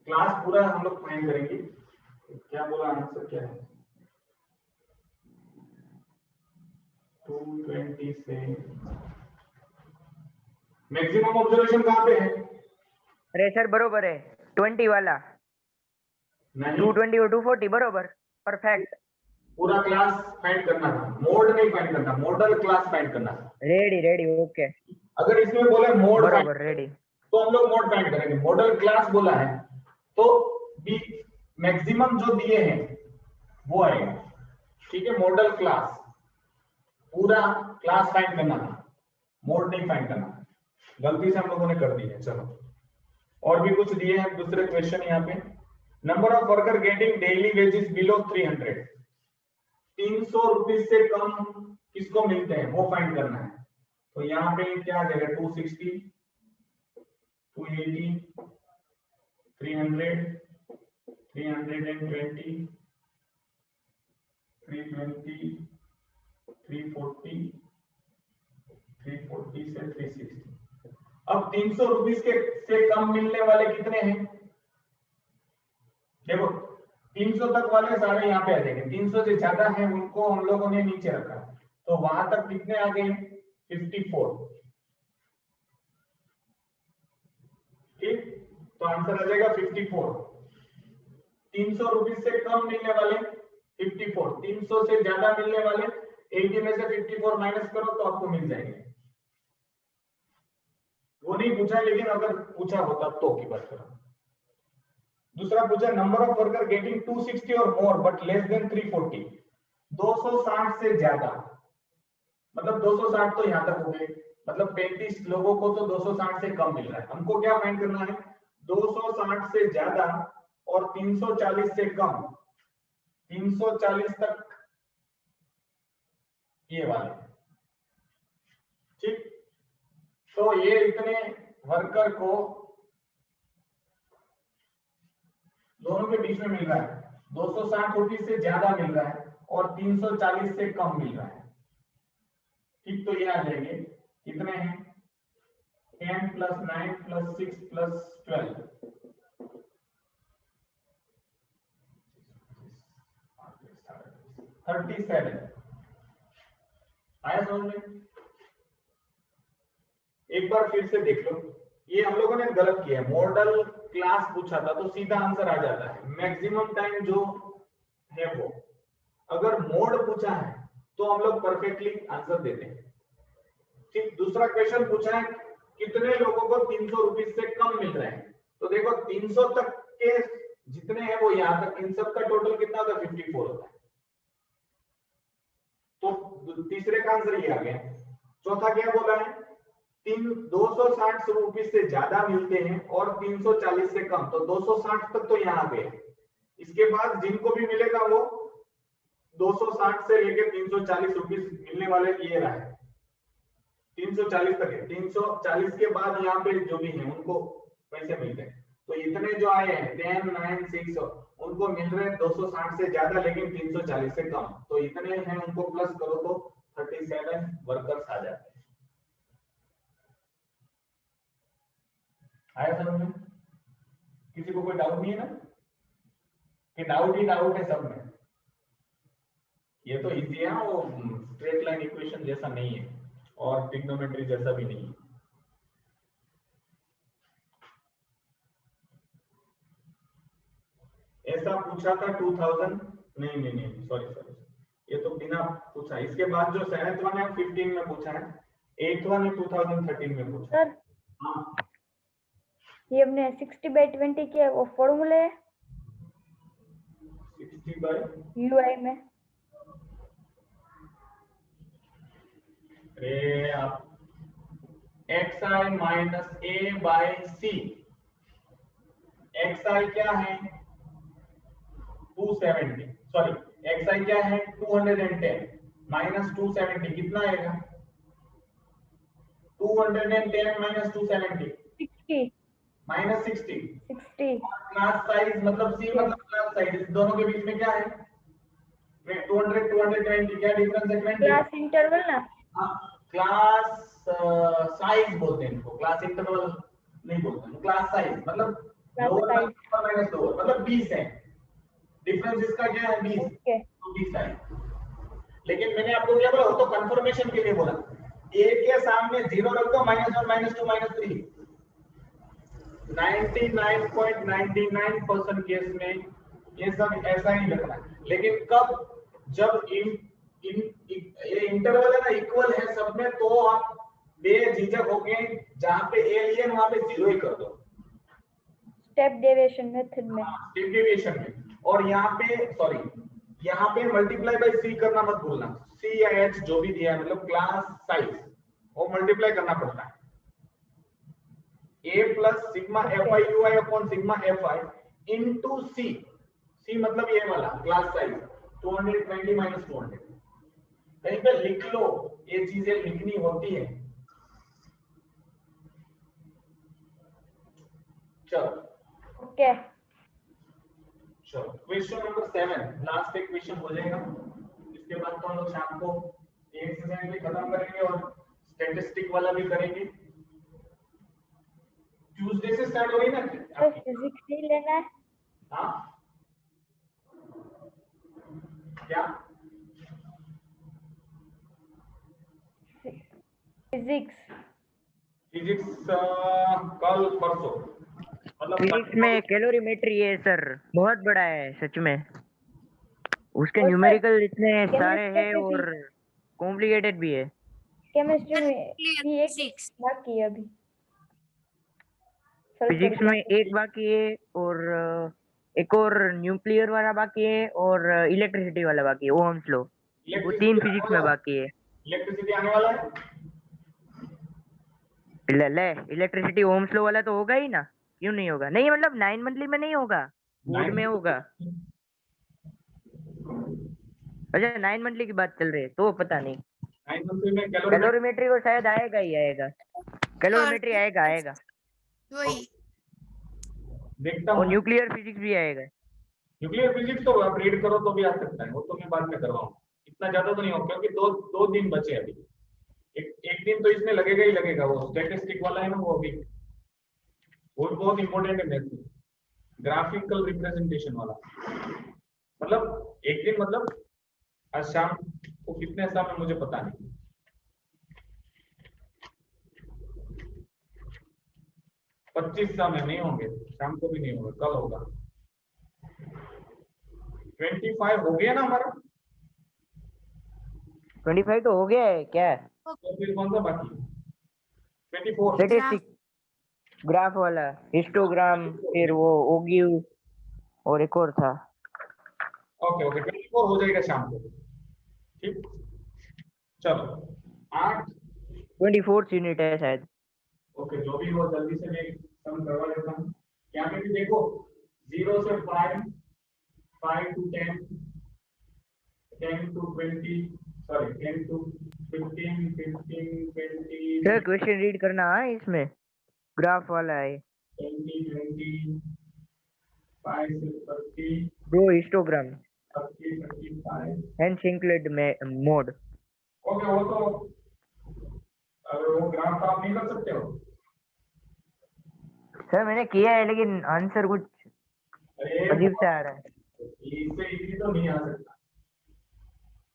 क्लास पूरा हम लोग फाइंड करेंगे। क्या बोला, आंसर क्या है? 220 से मैक्सिमम ऑब्जर्वेशन कहाँ पे है? अरे सर बरोबर है, 20 वाला, नहीं, 220 और 240 बरोबर, परफेक्ट। पूरा क्लास फाइंड करना था, मोड नहीं फाइंड करना, मॉडल क्लास फाइंड करना था। रेडी ओके, अगर इसमें बोले मोड बरोबर रेडी। तो हम लोग मोड फाइंड करेंगे, मॉडल क्लास बोला है तो भी मैक्सिमम जो दिए हैं वो आएगा, ठीक है। मॉडल क्लास, पूरा क्लास फाइंड करना था, मोड नहीं फाइंड करना, गलती से हम लोगों ने कर दी है। चलो और भी कुछ दिए हैं दूसरे क्वेश्चन यहाँ पे। Number of worker getting daily wages below 300, 300 rupees से कम किसको मिलते हैं वो फाइंड करना है। तो यहाँ पे क्या आ जाएगा, 260, 280, 300, 320, 320, 340, 340 से 360। अब 300 रुपीज के से कम मिलने वाले कितने हैं? देखो 300 तक वाले सारे यहाँ पे आ जाएंगे, 300 से ज्यादा है उनको हम लोगों ने नीचे रखा, तो वहां तक कितने आ गए? 54, ठीक। तो आंसर आ जाएगा 54। 300 रुपीज से कम मिलने वाले 54, 300 से ज्यादा मिलने वाले 80 में से 54 माइनस करो तो आपको मिल जाएंगे। वो नहीं पूछा, लेकिन अगर पूछा होता तो की बात करो। दूसरा पूछा, नंबर ऑफ वर्कर गेटिंग 260 और मोर बट लेस देन 340, 260 से ज्यादा मतलब 260 तो यहाँ तक हो गए, मतलब 35 लोगों को तो 260 से कम मिल रहा है। हमको क्या फाइंड करना है, 260 से ज्यादा और 340 से कम, 340 तक ये वाले, ठीक। तो ये इतने वर्कर को दोनों के बीच में मिल रहा है, 260 रुपीज से ज्यादा मिल रहा है और 340 से कम मिल रहा है, ठीक। तो ये आ जाएंगे कितने हैं, 10 + 9 + 6 + 12, 37 आया समझ में। एक बार फिर से देख लो, ये हम लोगों ने गलत किया है, मॉडल क्लास पूछा था तो सीधा आंसर आ जाता है, मैक्सिमम टाइम जो है वो। अगर मोड पूछा है तो हम लोग परफेक्टली आंसर देते हैं, ठीक। दूसरा क्वेश्चन पूछा है कितने लोगों को 300 रुपीज से कम मिल रहे हैं, तो देखो 300 तक के जितने हैं वो यहां तक, इन सब का टोटल कितना होता है, 54 होता है। तो तीसरे का आंसर ये आ गया। चौथा क्या बोला है, 260 रुपीज से ज्यादा मिलते हैं और 340 से कम, तो 260 तक तो यहाँ आ गए। इसके बाद जिनको भी मिलेगा वो 260 से लेकर 340 रुपीज मिलने वाले ये रहा है, 340 तक है। 340 के बाद यहाँ पे जो भी है उनको पैसे मिलते हैं, तो इतने जो आए हैं 10, 9, 6 उनको मिल रहे हैं 260 से ज्यादा लेकिन 340 से कम, तो इतने हैं, उनको प्लस करो तो 37 वर्कर्स आ जाते हैं। आया समझ में? किसी को कोई डाउट नहीं है ना, कि डाउट ही डाउट है सब में? ये तो इजी है, वो स्ट्रेट लाइन इक्वेशन जैसा नहीं है और ट्रिग्नोमेट्री जैसा भी नहीं है। ऐसा पूछा था 2000, नहीं सॉरी, ये तो बिना पूछा। इसके बाद जो 7th वन है 15 में पूछा है, 8th वन है 2013 में पूछा है। हाँ, ये हमने 60/20 किया, वो फॉर्मूला है 60 बाय यूआई में। अरे आप xi minus a by c, xi क्या है 270, सॉरी xi क्या है 210 माइनस 270 कितना आएगा, 210 माइनस 270 60 माइनस 60। क्लास साइज मतलब c मतलब क्लास साइज, दोनों के बीच में क्या है 200 220, क्या डिफरेंस है 20। क्लास इंटरवल ना, हाँ, क्लास साइज बोलते हैं इनको, क्लास इंटरवल नहीं बोलते हैं, क्लास साइज मतलब लोअर माइनस लोअर मतलब 20 है, डिफरेंस इसका क्या है 20, तो 20 है। लेकिन मैंने आपको क्या बोला, वो तो कंफर्मेशन के लिए बोला, a के सामने 0 रख दो, -1 -2 -3। 99.99% केस में ये सब ऐसा ही लगना है, लेकिन कब, जब इंटरवल है ना इक्वल है सब में, तो आप बेझिझक होके जहां पे एलियन वहां पे 0 ही कर दो, स्टेप डेविएशन मेथड में, स्टेप डेविएशन में। और यहाँ पे सॉरी, यहाँ पे मल्टीप्लाई बाय सी करना मत भूलना, सी या एच जो भी दिया है मतलब क्लास साइज, वो मल्टीप्लाई करना पड़ता है। a plus sigma fi ui upon sigma fi into c, c मतलब ये वाला क्लास साइज 220 माइनस 200। कहीं पे लिख लो, ये चीजें लिखनी होती है। चलो ओके, चलो क्वेश्चन नंबर 7 लास्ट एक क्वेश्चन हो जाएगा, इसके बाद तो हम लोग शाम को एक एक्सरसाइज भी खत्म करेंगे और स्टैटिस्टिक वाला भी करेंगे। ट्यूसडे से स्टार्ट हो रही ना तो फिजिक्स ही लेना है। हाँ क्या फिजिक्स कल परसों, मतलब फिजिक्स में कैलोरीमेट्री है सर, बहुत बड़ा है सच में, उसके न्यूमेरिकल इतने सारे हैं और कॉम्प्लिकेटेड भी है। केमिस्ट्री में भी एक बाकी है अभी, फिजिक्स में एक बाकी है और एक और न्यूक्लियर वाला बाकी है और इलेक्ट्रिसिटी वाला बाकी है, ओम्स लॉ, वो 3 फिजिक्स में बाकी है। इलेक्ट्रिसिटी आने वाला है। ले इलेक्ट्रिसिटी ओम्स लॉ वाला तो होगा ही ना, क्यों नहीं होगा? नहीं मतलब 9 मंथली में नहीं होगा, वुड में होगा। अच्छा 9 मंथली की बात चल रही है तो पता नहीं। 9 मंथली में कैलोरीमेट्री को शायद आएगा ही आएगा, कैलोरीमेट्री और आएगा वही देखता और हूँ। न्यूक्लियर फिजिक्स भी आएगा। न्यूक्लियर फिजिक्स तो आप रीड करो तो भी आ सकता है, वो तो मैं बाद में करवाऊँ, इतना ज्यादा तो नहीं होगा क्योंकि दो दिन बचे अभी। एक दिन तो इसमें लगेगा ही लगेगा, वो स्टैटिस्टिक वाला है ना, वो अभी वो बहुत इंपॉर्टेंट है मैथ में, ग्राफिकल रिप्रेजेंटेशन वाला। मतलब एक दिन मतलब आज शाम को कितने समय मुझे पता नहीं, 25 समय नहीं होंगे, शाम को भी नहीं होगा, कल होगा। 25 हो गया ना हमारा, 25 तो हो गया है क्या? तो फिर कौन सा बाकी है? 24। स्टैटिस्टिक ग्राफ वाला, हिस्टोग्राम, फिर वो ओगिव और एक और था। ओके ओके 24 हो जाएगा शाम को, ठीक। चलो 8। 24 यूनिट है शायद। ओके जो भी हो जल्दी से मैं सम करवा देता हूँ। यहाँ पे भी देखो 0 से 5, 5 to 10, 10 to 20, sorry 10 to 15, 15, 20, sir question read करना है इसमें, ग्राफ वाला है 20, 20, 5 से 30, ब्रो, हिस्टोग्राम 30, 35। एंड सिंक्लेड में मोड। ओके वो तो अगर वो ग्राफ आप नहीं कर सकते हो। सर मैंने किया है लेकिन आंसर कुछ अरे अजीब से आ रहा है। इससे इजी तो नहीं आ सकता,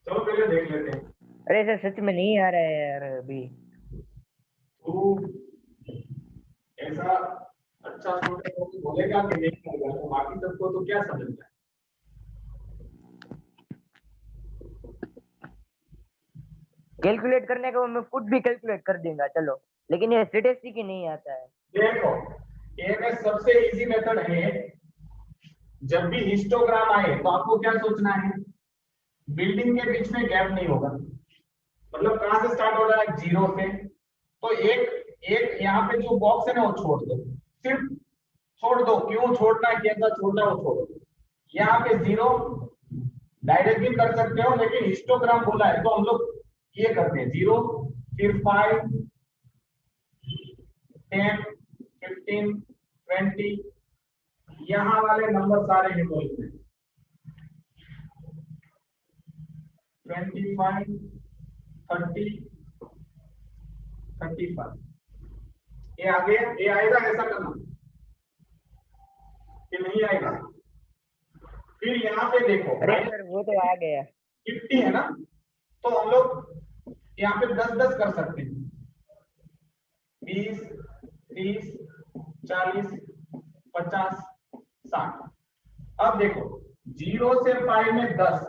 चलो पहले देख लेते हैं। अरे सर सच में नहीं आ रहा है यार अभी। तू ऐसा अच्छा स्टूडेंट हो तो बोलेगा कि नहीं करेगा, तो बाकी सबको तो क्या समझना है। कैलकुलेट करने को मैं खुद भी कैलकुलेट कर दूंगा चलो, लेकिन ये स्टैटिस्टिक ही नहीं आता है। देखो ये में सबसे इजी मेथड है, जब भी हिस्टोग्राम आए तो आपको क्या सोचना है, बिल्डिंग के बीच में गैप नहीं होगा। मतलब कहां से स्टार्ट हो रहा है, 0 से, तो एक यहाँ पे जो बॉक्स है ना वो छोड़ दो, सिर्फ छोड़ दो। क्यों छोड़ना है, कैसा छोड़ना है वो छोड़ो। यहाँ पे 0 डायरेक्ट भी कर सकते हो, लेकिन हिस्टोग्राम बोला है तो हम लोग ये करते हैं 0, फिर 5, 10, 15, 20, यहाँ वाले नंबर सारे न्यूमरिक हैं। 25, 30, 35, ये आ गया। ये आएगा, ऐसा करना कि नहीं आएगा। फिर यहाँ पे देखो अरे सर वो तो आ गया 50 है ना, तो हम लोग यहाँ पे 10-10 कर सकते हैं, 20, 30, 40, 50, 60। अब देखो 0 से 5 में 10,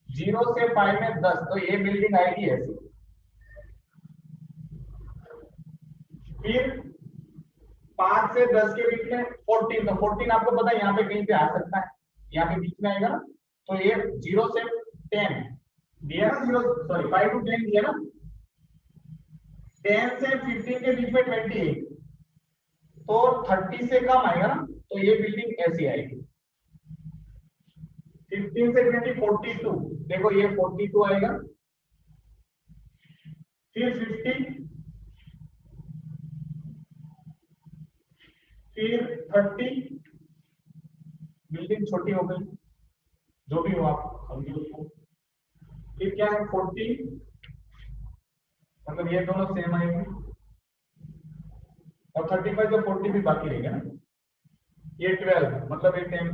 0 से 5 में 10, तो ये बिल्डिंग आएगी ऐसी। फिर 5 से 10 के बीच में 14, तो 14 आपको पता है यहाँ पे कहीं पे आ सकता है, यहाँ पे बीच में आएगा ना। तो ये 0 से 10 दिया ना, 0 सॉरी 5 to 10 दिया ना, 10 से 15 के बीच में 28, तो 30 से कम आएगा ना, तो ये बिल्डिंग ऐसी आएगी। 15 से 20 42, देखो ये 42 आएगा। फिर 50, फिर 30, बिल्डिंग छोटी हो गई, जो भी हो आप समझो उसको। फिर क्या है 40, मतलब ये दोनों सेम आएंगे, और 35 से 40 भी बाकी रहेगा ना। ये 12, मतलब ये 10।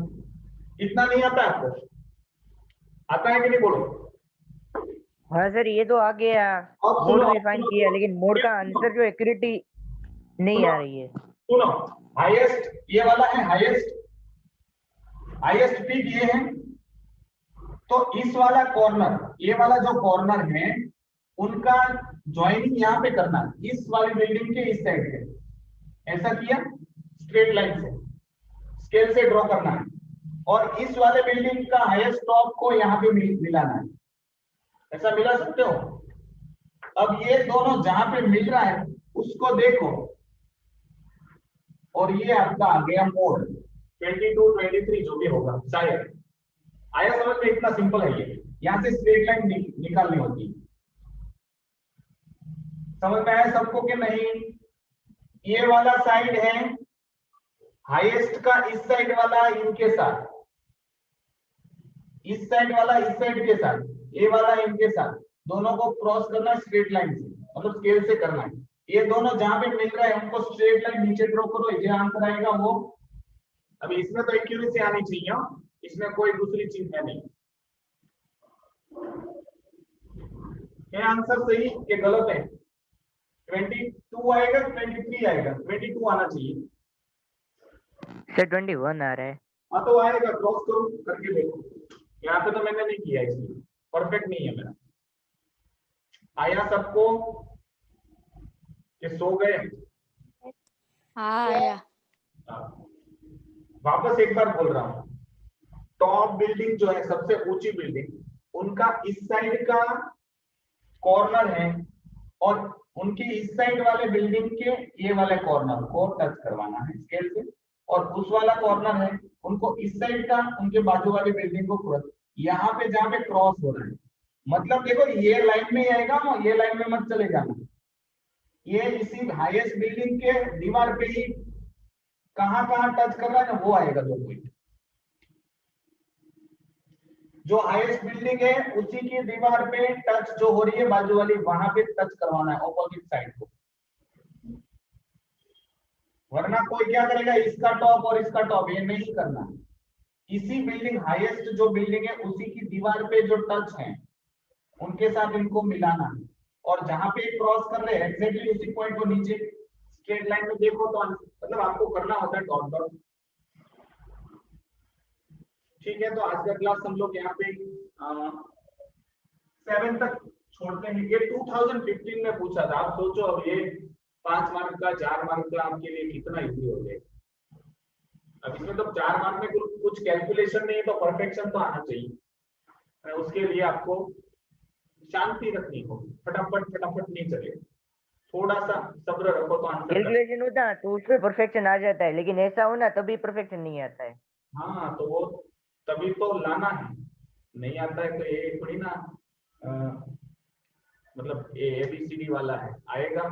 इतना नहीं आता है आपको, आता है कि नहीं बोलो। हाँ सर ये तो आ गया, अब मोड सुनो, भी फाइंड किया, लेकिन मोड का आंसर जो एक्यूरेटी नहीं आ रही है। सुनो, हाईएस्ट ये वाला है, हाईएस्ट हाईएस्ट पीक ये है, तो इस वाला कॉर्नर, ये वाला जो कॉर्नर है उनका ज्वाइनिंग यहाँ पे करना है, इस वाली बिल्डिंग के इस साइड पे। ऐसा किया, स्ट्रेट लाइन से स्केल से ड्रॉ करना है, और इस वाले बिल्डिंग का हाईएस्ट टॉप को यहाँ पे मिलाना है। ऐसा मिला सकते हो। अब ये दोनों जहां पे मिल रहा है उसको देखो, और ये आपका आ गया मोड 22 23 जो भी होगा शायद। आया समझ में? इतना सिंपल है ये। यहां से स्ट्रेट लाइन निकालनी होती है। समझ में आया सबको कि नहीं? ये वाला साइड है हाईएस्ट का, इस साइड वाला इनके साथ, इस साइड वाला इस साइड के साथ, ये वाला इनके साथ, दोनों को क्रॉस करना है स्ट्रेट लाइन से, मतलब स्केल से करना है। ये दोनों जहां पे मिल रहा है उनको स्ट्रेट लाइन नीचे ड्रॉ करो, ये आंसर आएगा वो। अभी इसमें तो एक्यूरेसी आनी चाहिए, इसमें कोई दूसरी चीज है नहीं। क्या आंसर सही कि गलत है? 22 आएगा, 23 आएगा? 22 आना चाहिए। सर 21 आ रहा है। हाँ तो आएगा, क्रॉस करो करके देखो। यहाँ पे तो मैंने नहीं किया इसलिए परफेक्ट नहीं है मेरा। आया सबको कि सो गए? हाँ आया। वापस एक बार बोल रहा हूँ, टॉप बिल्डिंग जो है सबसे ऊंची बिल्डिंग, उनका इस साइड का कॉर्नर है और उनके इस साइड वाले बिल्डिंग के ये वाले कॉर्नर को टच करवाना है स्केल से, और उस वाला कॉर्नर है उनको इस साइड का उनके बाजू वाली बिल्डिंग को क्रॉस, यहाँ पे जहाँ पे क्रॉस हो रहा है, मतलब देखो ये लाइन में आएगा और ये लाइन में मत चले जाना। ये इसी हाईएस्ट बिल्डिंग के दीवार पे ही कहां कहां टच कर रहा है ना, वो आएगा 2 पॉइंट। जो हाईएस्ट बिल्डिंग है उसी की दीवार पे टच जो हो रही है बाजू वाली, वहां पे टच करवाना है ऑपोजिट साइड को। वरना कोई क्या करेगा, इसका टॉप और इसका टॉप, ये नहीं करना है। इसी बिल्डिंग हाईएस्ट जो बिल्डिंग है उसी की दीवार पे जो टच है उनके साथ इनको मिलाना है, और जहां पे क्रॉस कर रहे हैं एग्जैक्टली उसी पॉइंट को नीचे स्ट्रेट लाइन में देखो तो मतलब आपको करना होता है डॉट डॉट। ठीक है, तो आज का क्लास हम लोग यहाँ पे 7 तक छोड़ते हैं। ये 2015 में पूछा था, आप सोचो अब ये 5 मार्क का 4 मार्क का आपके लिए कितना इजी हो जाए। अब इसमें तो 4 मार्क में कुछ कैलकुलेशन नहीं है, तो परफेक्शन तो आना चाहिए। उसके लिए आपको शांति रखनी हो, फटाफट फटाफट नहीं चले, थोड़ा सा सब्र रखो तो आंसर। कैलकुलेशन होता तो उसमें परफेक्शन आ जाता है, लेकिन ऐसा हो ना तभी परफेक्शन नहीं आता है। हाँ तो वो तभी तो लाना है, नहीं आता है तो ये थोड़ी ना मतलब ये ABCD वाला है, आएगा।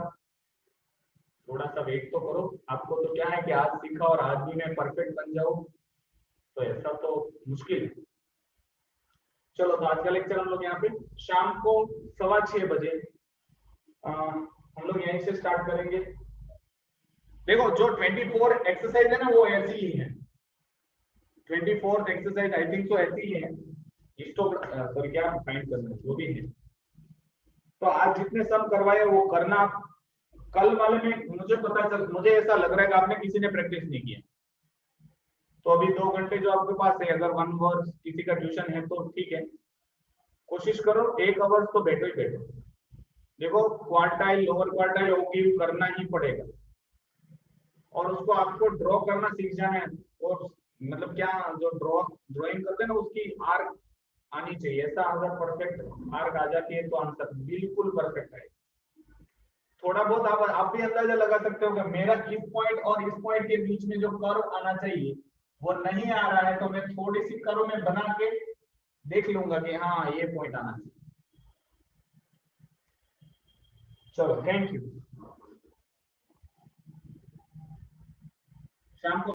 थोड़ा सा वेट तो करो। आपको तो क्या है कि आज सीखा और आज भी मैं परफेक्ट बन जाऊं, तो ऐसा तो मुश्किल है। चलो, तो आज का लेक्चर हम लोग यहाँ पे शाम को 6:15 बजे हम लोग यहीं से स्टार्ट करेंगे। देखो जो 24 एक्सरसाइज है ना वो ऐसी ही है, 24th एक्सरसाइज आई थिंक तो ऐसी ही है। इसको सॉरी क्या फाइंड करना है जो भी है। तो आज जितने सम करवाए वो करना। कल वाले में मुझे ऐसा लग रहा है कि आपने किसी ने प्रैक्टिस नहीं किया, तो अभी 2 घंटे जो आपके पास है, अगर 1 आवर किसी का ट्यूशन है तो ठीक है, कोशिश करो 1 आवर तो बैठो ही बैठो। देखो क्वार्टाइल लोअर क्वार्टाइल ओके करना ही पड़ेगा, और उसको आपको ड्रॉ करना सीख जाना है। और मतलब क्या, जो ड्राइंग करते हैं ना उसकी आर्क आनी चाहिए। ऐसा अगर परफेक्ट आर्क आ जाती है तो आंसर बिल्कुल परफेक्ट है। थोड़ा बहुत आप भी अंदाजा लगा सकते हो कि मेरा इस पॉइंट और इस पॉइंट के बीच में जो कर्व आना चाहिए वो नहीं आ रहा है, तो मैं थोड़ी सी कर्व में बना के देख लूंगा कि हाँ ये पॉइंट आना चाहिए। चलो, थैंक यू। शाम को